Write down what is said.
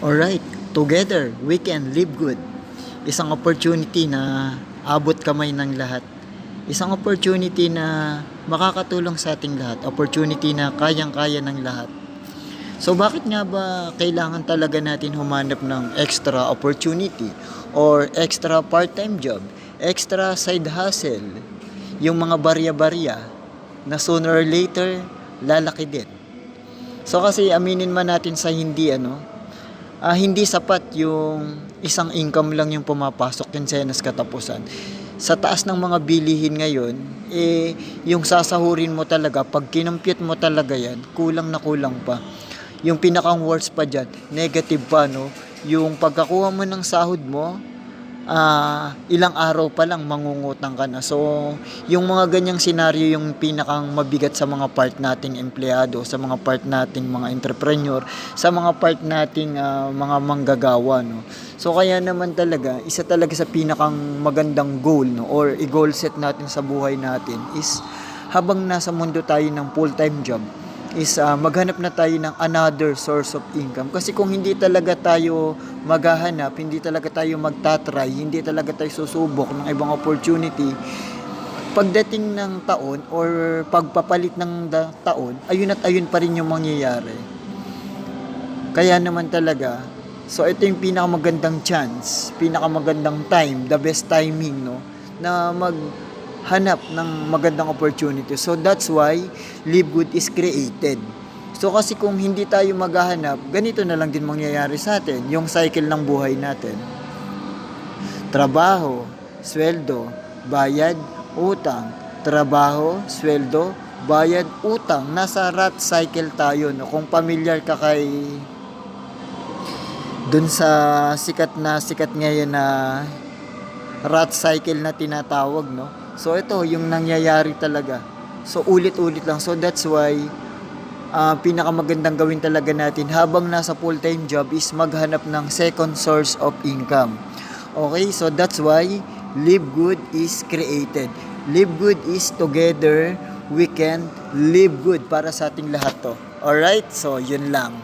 Alright, together we can live good. Isang opportunity na abot kamay ng lahat. Isang opportunity na makakatulong sa ating lahat. Opportunity na kayang-kaya ng lahat. So bakit nga ba kailangan talaga natin humanap ng extra opportunity or extra part-time job, extra side hustle, yung mga barya-barya na sooner or later lalaki din. So kasi aminin man natin sa hindi sapat yung isang income lang yung pumapasok kinsenas katapusan. Sa taas ng mga bilihin ngayon, yung sasahurin mo talaga, pag kinampyut mo talaga yan, kulang na kulang pa. Yung pinakang worst pa dyan, negative pa, no? Yung pagkakuha mo ng sahod mo, ilang araw pa lang mangungutang ka na. So, yung mga ganyang senaryo yung pinakang mabigat sa mga part nating empleyado, sa mga part nating mga entrepreneur, sa mga part nating mga manggagawa, no. So, kaya naman talaga, isa talaga sa pinakang magandang goal, no, or i-goal set natin sa buhay natin is habang nasa mundo tayo ng full-time job, is maghanap na tayo ng another source of income. Kasi kung hindi talaga tayo maghahanap, hindi talaga tayo magtatry, hindi talaga tayo susubok ng ibang opportunity, pagdating ng taon or pagpapalit ng taon, ayun at ayun pa rin yung mangyayari. Kaya naman talaga, so ito yung pinakamagandang chance, pinakamagandang time, the best timing, no, na maghanap ng magandang opportunity. So that's why Live Good is created. So kasi kung hindi tayo maghahanap, ganito na lang din mangyayari sa atin, yung cycle ng buhay natin. Trabaho, sweldo, bayad, utang. Trabaho, sweldo, bayad, utang. Nasa rat cycle tayo, no? Kung familiar ka kay dun sa sikat ngayon na rat cycle na tinatawag, no? So ito yung nangyayari talaga. So ulit-ulit lang. So that's why pinakamagandang gawin talaga natin habang nasa full-time job is maghanap ng second source of income. Okay, so that's why Live Good is created. Live Good is together we can live good para sa ating lahat to. Alright, so yun lang.